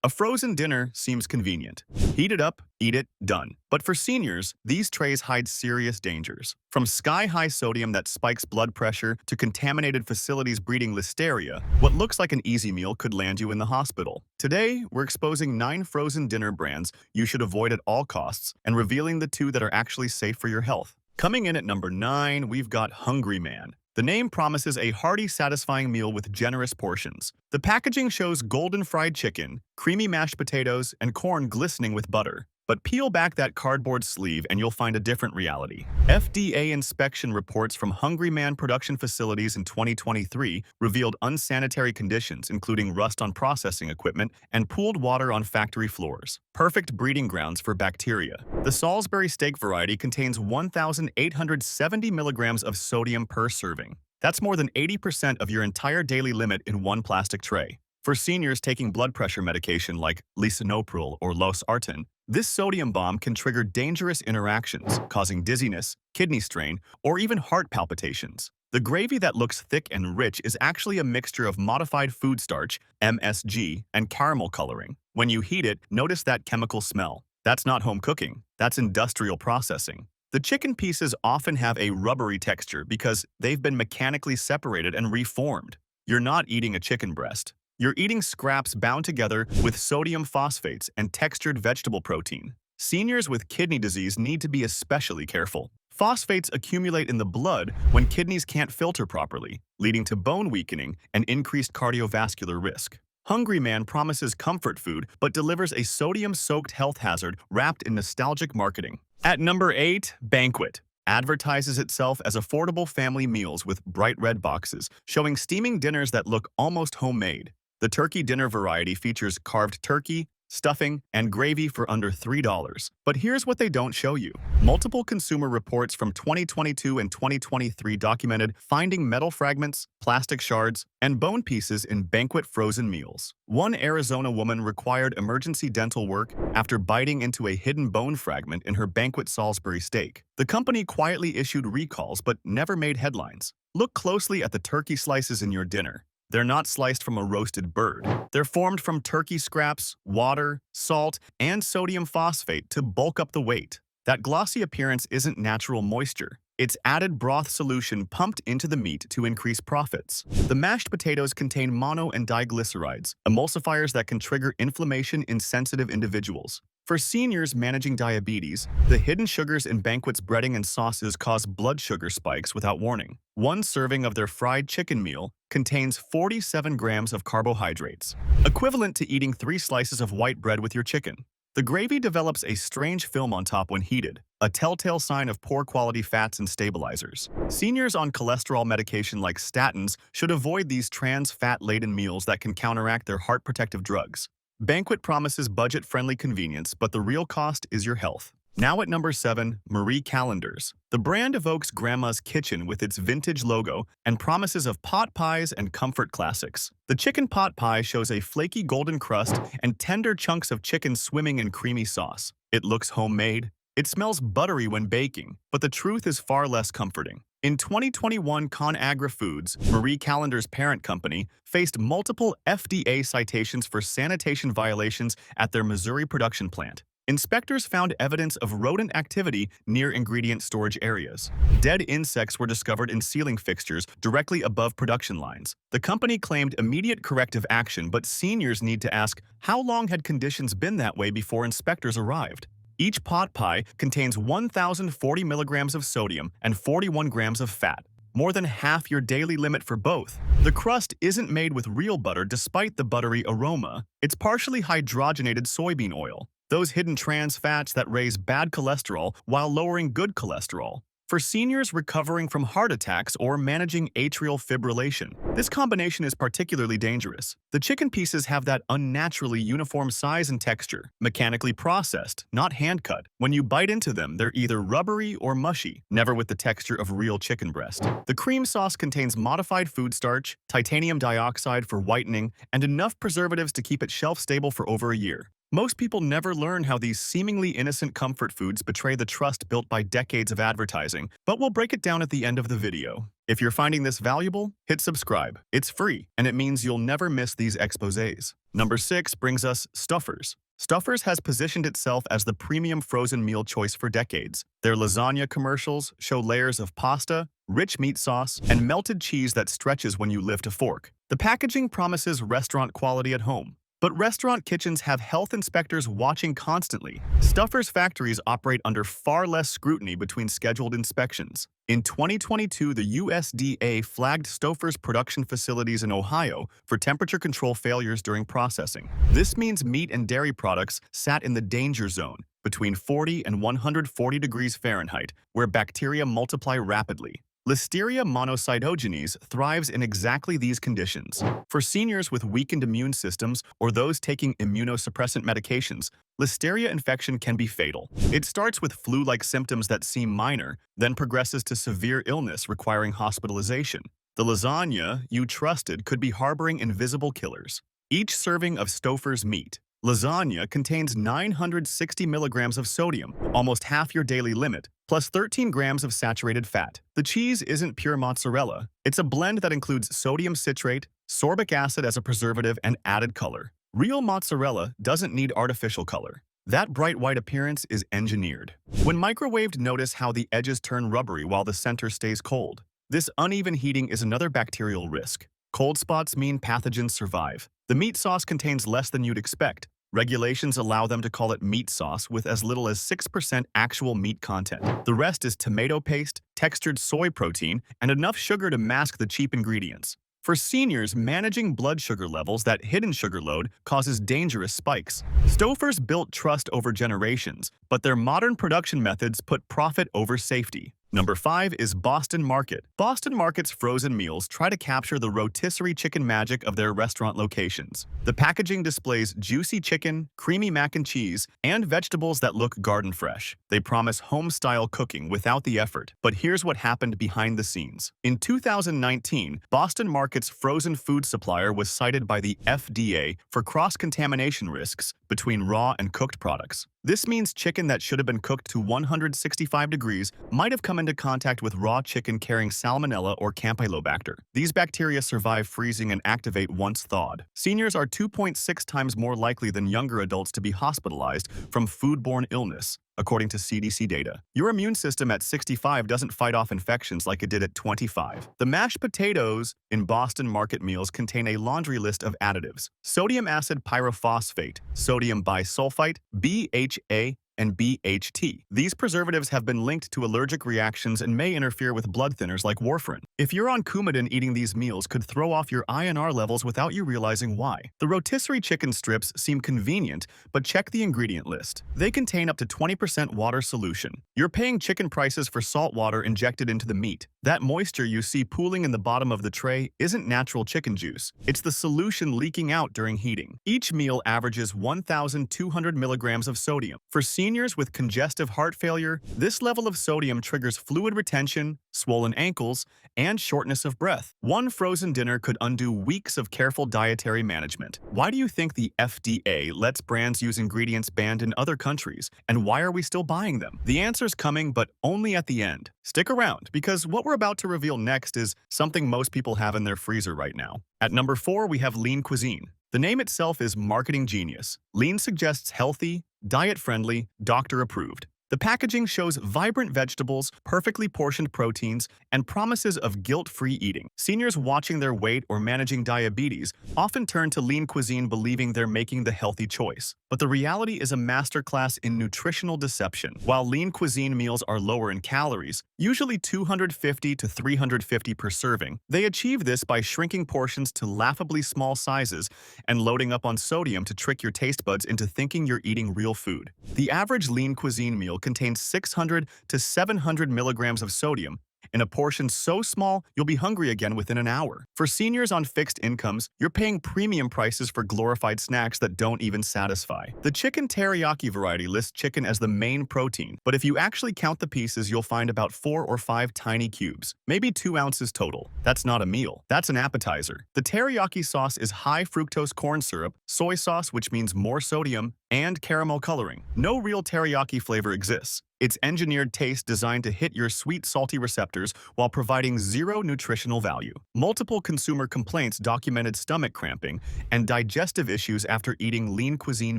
A frozen dinner seems convenient. Heat it up, eat it, done. But for seniors, these trays hide serious dangers. From sky-high sodium that spikes blood pressure to contaminated facilities breeding listeria, what looks like an easy meal could land you in the hospital. Today, we're exposing 9 frozen dinner brands you should avoid at all costs and revealing the 2 that are actually safe for your health. Coming in at number 9, we've got Hungry Man. The name promises a hearty, satisfying meal with generous portions. The packaging shows golden fried chicken, creamy mashed potatoes, and corn glistening with butter. But peel back that cardboard sleeve and you'll find a different reality. FDA inspection reports from Hungry Man production facilities in 2023 revealed unsanitary conditions, including rust on processing equipment and pooled water on factory floors. Perfect breeding grounds for bacteria. The Salisbury steak variety contains 1,870 milligrams of sodium per serving. That's more than 80% of your entire daily limit in one plastic tray. For seniors taking blood pressure medication like lisinopril or losartan, this sodium bomb can trigger dangerous interactions, causing dizziness, kidney strain, or even heart palpitations. The gravy that looks thick and rich is actually a mixture of modified food starch, MSG, and caramel coloring. When you heat it, notice that chemical smell. That's not home cooking, that's industrial processing. The chicken pieces often have a rubbery texture because they've been mechanically separated and reformed. You're not eating a chicken breast. You're eating scraps bound together with sodium phosphates and textured vegetable protein. Seniors with kidney disease need to be especially careful. Phosphates accumulate in the blood when kidneys can't filter properly, leading to bone weakening and increased cardiovascular risk. Hungry Man promises comfort food but delivers a sodium-soaked health hazard wrapped in nostalgic marketing. At number 8, Banquet advertises itself as affordable family meals with bright red boxes, showing steaming dinners that look almost homemade. The turkey dinner variety features carved turkey, stuffing, and gravy for under $3. But here's what they don't show you. Multiple consumer reports from 2022 and 2023 documented finding metal fragments, plastic shards, and bone pieces in Banquet frozen meals. One Arizona woman required emergency dental work after biting into a hidden bone fragment in her Banquet Salisbury steak. The company quietly issued recalls but never made headlines. Look closely at the turkey slices in your dinner. They're not sliced from a roasted bird. They're formed from turkey scraps, water, salt, and sodium phosphate to bulk up the weight. That glossy appearance isn't natural moisture. It's added broth solution pumped into the meat to increase profits. The mashed potatoes contain mono and diglycerides, emulsifiers that can trigger inflammation in sensitive individuals. For seniors managing diabetes, the hidden sugars in Banquet's breading and sauces cause blood sugar spikes without warning. One serving of their fried chicken meal contains 47 grams of carbohydrates, equivalent to eating 3 slices of white bread with your chicken. The gravy develops a strange film on top when heated, a telltale sign of poor quality fats and stabilizers. Seniors on cholesterol medication like statins should avoid these trans fat-laden meals that can counteract their heart protective drugs. Banquet promises budget-friendly convenience, but the real cost is your health. Now at number 7, Marie Callender's. The brand evokes Grandma's kitchen with its vintage logo and promises of pot pies and comfort classics. The chicken pot pie shows a flaky golden crust and tender chunks of chicken swimming in creamy sauce. It looks homemade. It smells buttery when baking, but the truth is far less comforting. In 2021, ConAgra Foods, Marie Callender's parent company, faced multiple FDA citations for sanitation violations at their Missouri production plant. Inspectors found evidence of rodent activity near ingredient storage areas. Dead insects were discovered in ceiling fixtures directly above production lines. The company claimed immediate corrective action, but seniors need to ask, how long had conditions been that way before inspectors arrived? Each pot pie contains 1,040 milligrams of sodium and 41 grams of fat, more than half your daily limit for both. The crust isn't made with real butter despite the buttery aroma. It's partially hydrogenated soybean oil, those hidden trans fats that raise bad cholesterol while lowering good cholesterol. For seniors recovering from heart attacks or managing atrial fibrillation, this combination is particularly dangerous. The chicken pieces have that unnaturally uniform size and texture, mechanically processed, not hand-cut. When you bite into them, they're either rubbery or mushy, never with the texture of real chicken breast. The cream sauce contains modified food starch, titanium dioxide for whitening, and enough preservatives to keep it shelf-stable for over a year. Most people never learn how these seemingly innocent comfort foods betray the trust built by decades of advertising, but we'll break it down at the end of the video. If you're finding this valuable, hit subscribe. It's free, and it means you'll never miss these exposés. Number 6 brings us Stouffer's. Stouffer's has positioned itself as the premium frozen meal choice for decades. Their lasagna commercials show layers of pasta, rich meat sauce, and melted cheese that stretches when you lift a fork. The packaging promises restaurant quality at home. But restaurant kitchens have health inspectors watching constantly. Stouffer's factories operate under far less scrutiny between scheduled inspections. In 2022, the USDA flagged Stouffer's production facilities in Ohio for temperature control failures during processing. This means meat and dairy products sat in the danger zone, between 40 and 140 degrees Fahrenheit, where bacteria multiply rapidly. Listeria monocytogenes thrives in exactly these conditions. For seniors with weakened immune systems or those taking immunosuppressant medications, listeria infection can be fatal. It starts with flu-like symptoms that seem minor, then progresses to severe illness requiring hospitalization. The lasagna you trusted could be harboring invisible killers. Each serving of Stouffer's meat. Lasagna contains 960 milligrams of sodium, almost half your daily limit, plus 13 grams of saturated fat. The cheese isn't pure mozzarella. It's a blend that includes sodium citrate, sorbic acid as a preservative, and added color. Real mozzarella doesn't need artificial color. That bright white appearance is engineered. When microwaved, notice how the edges turn rubbery while the center stays cold. This uneven heating is another bacterial risk. Cold spots mean pathogens survive. The meat sauce contains less than you'd expect. Regulations allow them to call it meat sauce with as little as 6% actual meat content. The rest is tomato paste, textured soy protein, and enough sugar to mask the cheap ingredients. For seniors, managing blood sugar levels, that hidden sugar load, causes dangerous spikes. Stouffer's built trust over generations, but their modern production methods put profit over safety. Number 5 is Boston Market. Boston Market's frozen meals try to capture the rotisserie chicken magic of their restaurant locations. The packaging displays juicy chicken, creamy mac and cheese, and vegetables that look garden fresh. They promise home-style cooking without the effort. But here's what happened behind the scenes. In 2019, Boston Market's frozen food supplier was cited by the FDA for cross-contamination risks between raw and cooked products. This means chicken that should have been cooked to 165 degrees might have come into contact with raw chicken carrying salmonella or campylobacter. These bacteria survive freezing and activate once thawed. Seniors are 2.6 times more likely than younger adults to be hospitalized from foodborne illness, according to CDC data. Your immune system at 65 doesn't fight off infections like it did at 25. The mashed potatoes in Boston Market meals contain a laundry list of additives: sodium acid pyrophosphate, sodium bisulfite, BHA, and BHT. These preservatives have been linked to allergic reactions and may interfere with blood thinners like warfarin. If you're on Coumadin, eating these meals could throw off your INR levels without you realizing why. The rotisserie chicken strips seem convenient, but check the ingredient list. They contain up to 20% water solution. You're paying chicken prices for salt water injected into the meat. That moisture you see pooling in the bottom of the tray isn't natural chicken juice. It's the solution leaking out during heating. Each meal averages 1,200 milligrams of sodium. For seniors with congestive heart failure, this level of sodium triggers fluid retention, swollen ankles, and shortness of breath. One frozen dinner could undo weeks of careful dietary management. Why do you think the FDA lets brands use ingredients banned in other countries? And why are we still buying them? The answer's coming, but only at the end. Stick around, because what we're about to reveal next is something most people have in their freezer right now. At number 4, we have Lean Cuisine. The name itself is marketing genius. Lean suggests healthy, diet-friendly, doctor-approved. The packaging shows vibrant vegetables, perfectly portioned proteins, and promises of guilt-free eating. Seniors watching their weight or managing diabetes often turn to Lean Cuisine believing they're making the healthy choice. But the reality is a masterclass in nutritional deception. While Lean Cuisine meals are lower in calories, usually 250 to 350 per serving, they achieve this by shrinking portions to laughably small sizes and loading up on sodium to trick your taste buds into thinking you're eating real food. The average Lean Cuisine meal contains 600 to 700 milligrams of sodium, in a portion so small you'll be hungry again within an hour. For seniors on fixed incomes, you're paying premium prices for glorified snacks that don't even satisfy. The chicken teriyaki variety lists chicken as the main protein, but if you actually count the pieces, you'll find about 4 or 5 tiny cubes, maybe 2 ounces total. That's not a meal, that's an appetizer. The teriyaki sauce is high fructose corn syrup, soy sauce, which means more sodium, and caramel coloring. No real teriyaki flavor exists. It's engineered taste designed to hit your sweet, salty receptors while providing zero nutritional value. Multiple consumer complaints documented stomach cramping and digestive issues after eating lean cuisine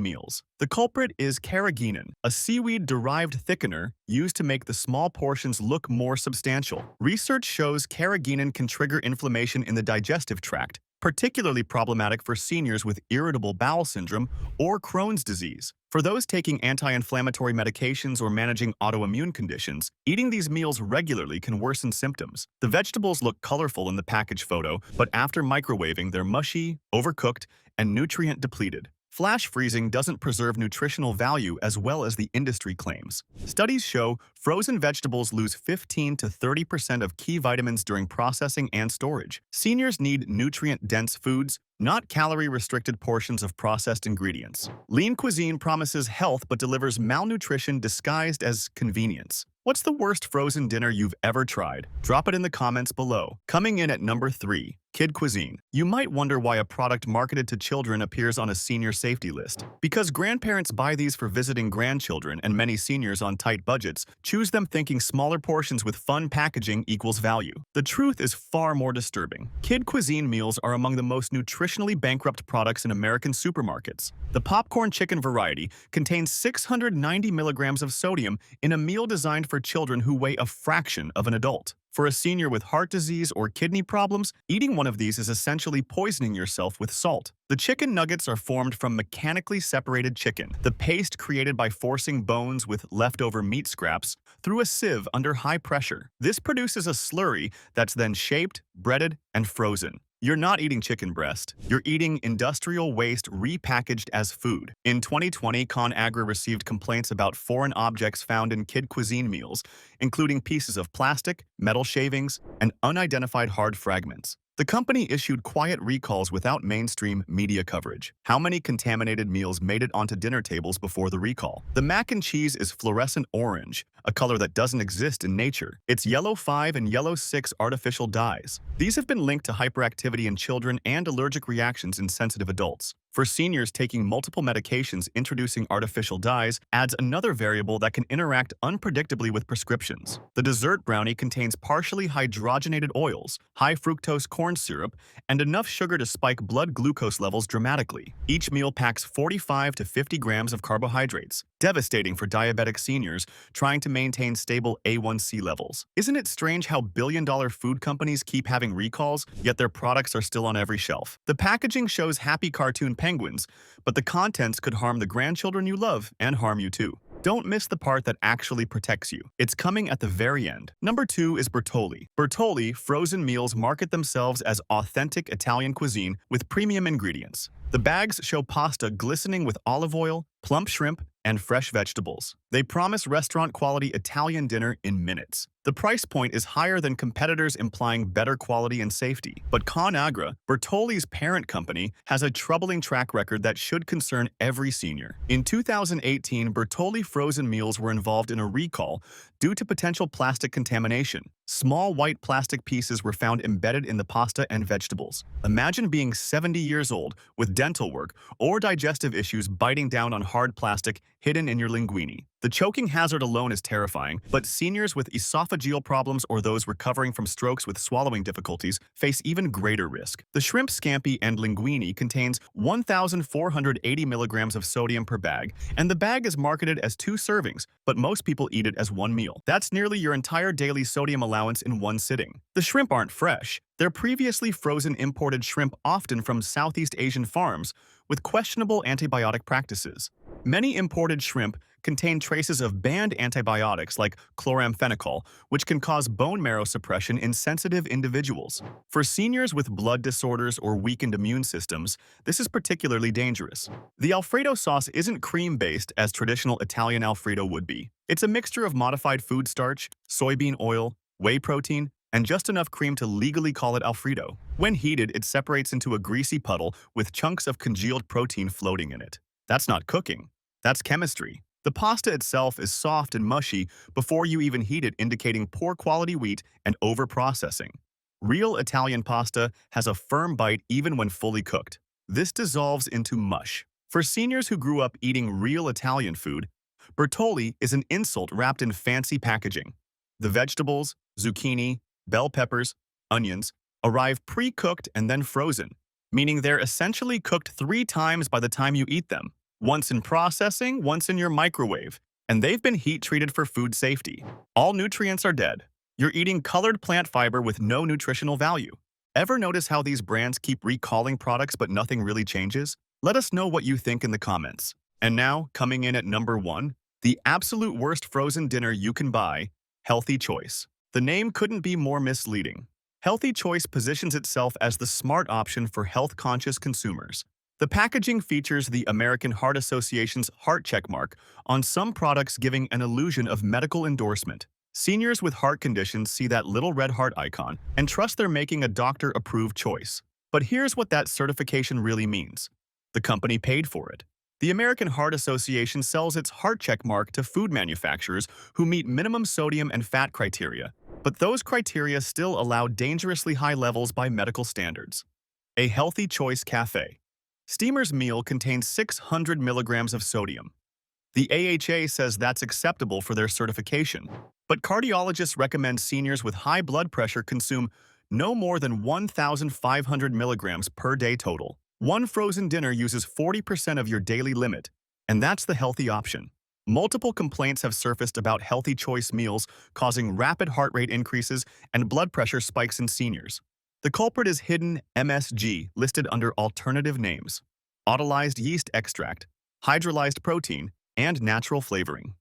meals. The culprit is carrageenan, a seaweed-derived thickener used to make the small portions look more substantial. Research shows carrageenan can trigger inflammation in the digestive tract, particularly problematic for seniors with irritable bowel syndrome or Crohn's disease. For those taking anti-inflammatory medications or managing autoimmune conditions, eating these meals regularly can worsen symptoms. The vegetables look colorful in the package photo, but after microwaving, they're mushy, overcooked, and nutrient depleted. Flash freezing doesn't preserve nutritional value as well as the industry claims. Studies show frozen vegetables lose 15 to 30% of key vitamins during processing and storage. Seniors need nutrient-dense foods, not calorie-restricted portions of processed ingredients. Lean cuisine promises health but delivers malnutrition disguised as convenience. What's the worst frozen dinner you've ever tried? Drop it in the comments below. Coming in at number 3, Kid Cuisine. You might wonder why a product marketed to children appears on a senior safety list. Because grandparents buy these for visiting grandchildren, and many seniors on tight budgets choose them thinking smaller portions with fun packaging equals value. The truth is far more disturbing. Kid Cuisine meals are among the most nutritionally bankrupt products in American supermarkets. The popcorn chicken variety contains 690 milligrams of sodium in a meal designed for children who weigh a fraction of an adult. For a senior with heart disease or kidney problems, eating one of these is essentially poisoning yourself with salt. The chicken nuggets are formed from mechanically separated chicken, the paste created by forcing bones with leftover meat scraps through a sieve under high pressure. This produces a slurry that's then shaped, breaded, and frozen. You're not eating chicken breast. You're eating industrial waste repackaged as food. In 2020, ConAgra received complaints about foreign objects found in Kid Cuisine meals, including pieces of plastic, metal shavings, and unidentified hard fragments. The company issued quiet recalls without mainstream media coverage. How many contaminated meals made it onto dinner tables before the recall? The mac and cheese is fluorescent orange, a color that doesn't exist in nature. It's yellow 5 and yellow 6 artificial dyes. These have been linked to hyperactivity in children and allergic reactions in sensitive adults. For seniors taking multiple medications, introducing artificial dyes adds another variable that can interact unpredictably with prescriptions. The dessert brownie contains partially hydrogenated oils, high fructose corn syrup, and enough sugar to spike blood glucose levels dramatically. Each meal packs 45 to 50 grams of carbohydrates, devastating for diabetic seniors trying to maintain stable A1C levels. Isn't it strange how billion-dollar food companies keep having recalls, yet their products are still on every shelf? The packaging shows happy cartoon penguins, but the contents could harm the grandchildren you love and harm you too. Don't miss the part that actually protects you. It's coming at the very end. Number 2 is Bertolli. Bertolli frozen meals market themselves as authentic Italian cuisine with premium ingredients. The bags show pasta glistening with olive oil, plump shrimp, and fresh vegetables. They promise restaurant-quality Italian dinner in minutes. The price point is higher than competitors, implying better quality and safety. But ConAgra, Bertolli's parent company, has a troubling track record that should concern every senior. In 2018, Bertolli frozen meals were involved in a recall due to potential plastic contamination. Small white plastic pieces were found embedded in the pasta and vegetables. Imagine being 70 years old with dental work or digestive issues biting down on hard plastic hidden in your linguine. The choking hazard alone is terrifying, but seniors with esophageal problems or those recovering from strokes with swallowing difficulties face even greater risk. The shrimp scampi and linguine contains 1,480 milligrams of sodium per bag, and the bag is marketed as 2 servings, but most people eat it as 1 meal. That's nearly your entire daily sodium allowance in one sitting. The shrimp aren't fresh. They're previously frozen imported shrimp, often from Southeast Asian farms, with questionable antibiotic practices. Many imported shrimp contain traces of banned antibiotics like chloramphenicol, which can cause bone marrow suppression in sensitive individuals. For seniors with blood disorders or weakened immune systems, this is particularly dangerous. The Alfredo sauce isn't cream-based as traditional Italian Alfredo would be. It's a mixture of modified food starch, soybean oil, whey protein, and just enough cream to legally call it Alfredo. When heated, it separates into a greasy puddle with chunks of congealed protein floating in it. That's not cooking. That's chemistry. The pasta itself is soft and mushy before you even heat it, indicating poor quality wheat and over-processing. Real Italian pasta has a firm bite even when fully cooked. This dissolves into mush. For seniors who grew up eating real Italian food, Bertolli is an insult wrapped in fancy packaging. The vegetables, zucchini, bell peppers, onions, arrive pre-cooked and then frozen, meaning they're essentially cooked 3 times by the time you eat them. Once in processing, once in your microwave, and they've been heat-treated for food safety. All nutrients are dead. You're eating colored plant fiber with no nutritional value. Ever notice how these brands keep recalling products but nothing really changes? Let us know what you think in the comments. And now, coming in at number 1, the absolute worst frozen dinner you can buy, Healthy Choice. The name couldn't be more misleading. Healthy Choice positions itself as the smart option for health-conscious consumers. The packaging features the American Heart Association's heart check mark on some products, giving an illusion of medical endorsement. Seniors with heart conditions see that little red heart icon and trust they're making a doctor-approved choice. But here's what that certification really means. The company paid for it. The American Heart Association sells its heart check mark to food manufacturers who meet minimum sodium and fat criteria, but those criteria still allow dangerously high levels by medical standards. A Healthy Choice Cafe. Steamer's meal contains 600 milligrams of sodium. The AHA says that's acceptable for their certification, but cardiologists recommend seniors with high blood pressure consume no more than 1,500 milligrams per day total. One frozen dinner uses 40% of your daily limit, and that's the healthy option. Multiple complaints have surfaced about Healthy Choice meals causing rapid heart rate increases and blood pressure spikes in seniors. The culprit is hidden MSG, listed under alternative names: autolyzed yeast extract, hydrolyzed protein, and natural flavoring.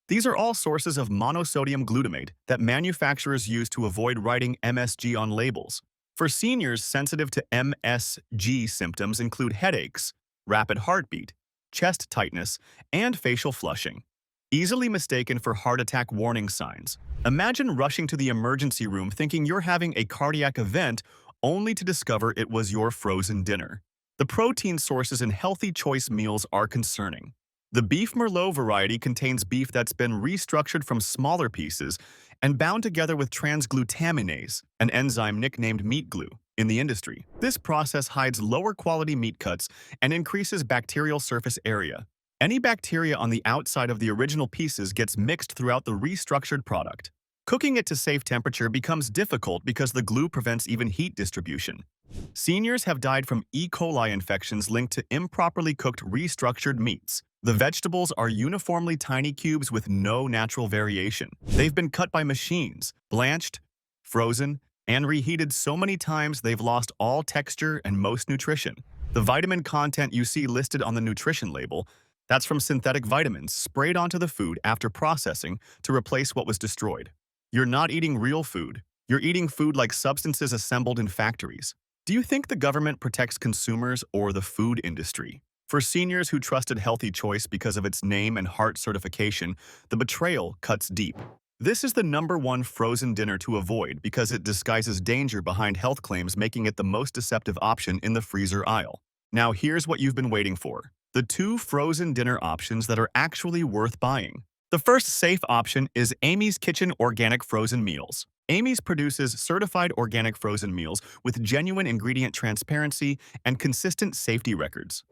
These are all sources of monosodium glutamate that manufacturers use to avoid writing MSG on labels. For seniors, sensitive to MSG symptoms include headaches, rapid heartbeat, chest tightness, and facial flushing, easily mistaken for heart attack warning signs. Imagine rushing to the emergency room thinking you're having a cardiac event only to discover it was your frozen dinner. The protein sources in Healthy Choice meals are concerning. The beef Merlot variety contains beef that's been restructured from smaller pieces and bound together with transglutaminase, an enzyme nicknamed meat glue, in the industry. This process hides lower quality meat cuts and increases bacterial surface area. Any bacteria on the outside of the original pieces gets mixed throughout the restructured product. Cooking it to safe temperature becomes difficult because the glue prevents even heat distribution. Seniors have died from E. coli infections linked to improperly cooked restructured meats. The vegetables are uniformly tiny cubes with no natural variation. They've been cut by machines, blanched, frozen, and reheated so many times they've lost all texture and most nutrition. The vitamin content you see listed on the nutrition label, that's from synthetic vitamins sprayed onto the food after processing to replace what was destroyed. You're not eating real food. You're eating food like substances assembled in factories. Do you think the government protects consumers or the food industry? For seniors who trusted Healthy Choice because of its name and heart certification, the betrayal cuts deep. This is the #1 frozen dinner to avoid because it disguises danger behind health claims, making it the most deceptive option in the freezer aisle. Now here's what you've been waiting for: the 2 frozen dinner options that are actually worth buying. The first safe option is Amy's Kitchen Organic Frozen Meals. Amy's produces certified organic frozen meals with genuine ingredient transparency and consistent safety records.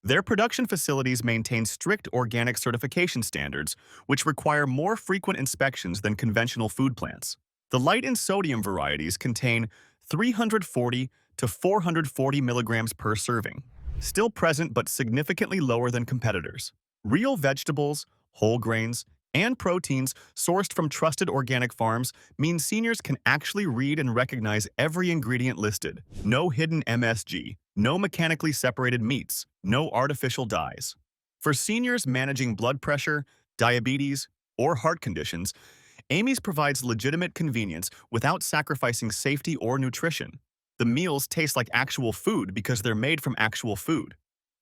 Their production facilities maintain strict organic certification standards, which require more frequent inspections than conventional food plants. The light and sodium varieties contain 340 to 440 milligrams per serving, still present but significantly lower than competitors. Real vegetables, whole grains, and proteins sourced from trusted organic farms mean seniors can actually read and recognize every ingredient listed. No hidden MSG, no mechanically separated meats, no artificial dyes. For seniors managing blood pressure, diabetes, or heart conditions, Amy's provides legitimate convenience without sacrificing safety or nutrition. The meals taste like actual food because they're made from actual food.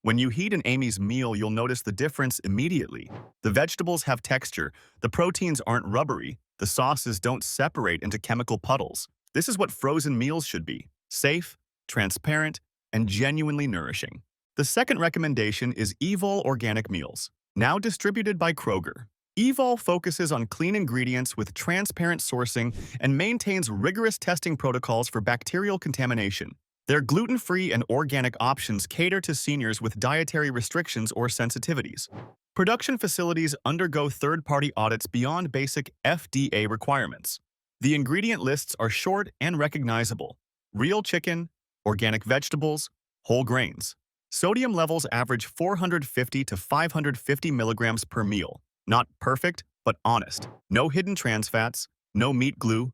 When you heat an Amy's meal, you'll notice the difference immediately. The vegetables have texture, the proteins aren't rubbery, the sauces don't separate into chemical puddles. This is what frozen meals should be: safe, transparent, and genuinely nourishing. The second recommendation is Evol Organic Meals, now distributed by Kroger. Evol focuses on clean ingredients with transparent sourcing and maintains rigorous testing protocols for bacterial contamination. Their gluten-free and organic options cater to seniors with dietary restrictions or sensitivities. Production facilities undergo third-party audits beyond basic FDA requirements. The ingredient lists are short and recognizable. Real chicken, organic vegetables, whole grains. Sodium levels average 450 to 550 milligrams per meal. Not perfect, but honest. No hidden trans fats, no meat glue,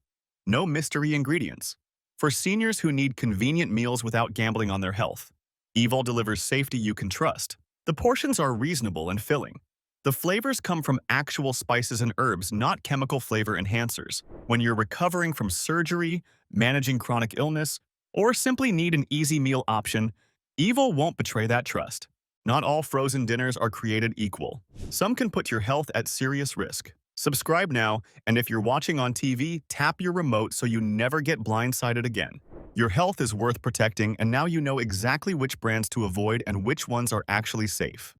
no mystery ingredients. For seniors who need convenient meals without gambling on their health, Evil delivers safety you can trust. The portions are reasonable and filling. The flavors come from actual spices and herbs, not chemical flavor enhancers. When you're recovering from surgery, managing chronic illness, or simply need an easy meal option, Evil won't betray that trust. Not all frozen dinners are created equal. Some can put your health at serious risk. Subscribe now, and if you're watching on TV, tap your remote so you never get blindsided again. Your health is worth protecting, and now you know exactly which brands to avoid and which ones are actually safe.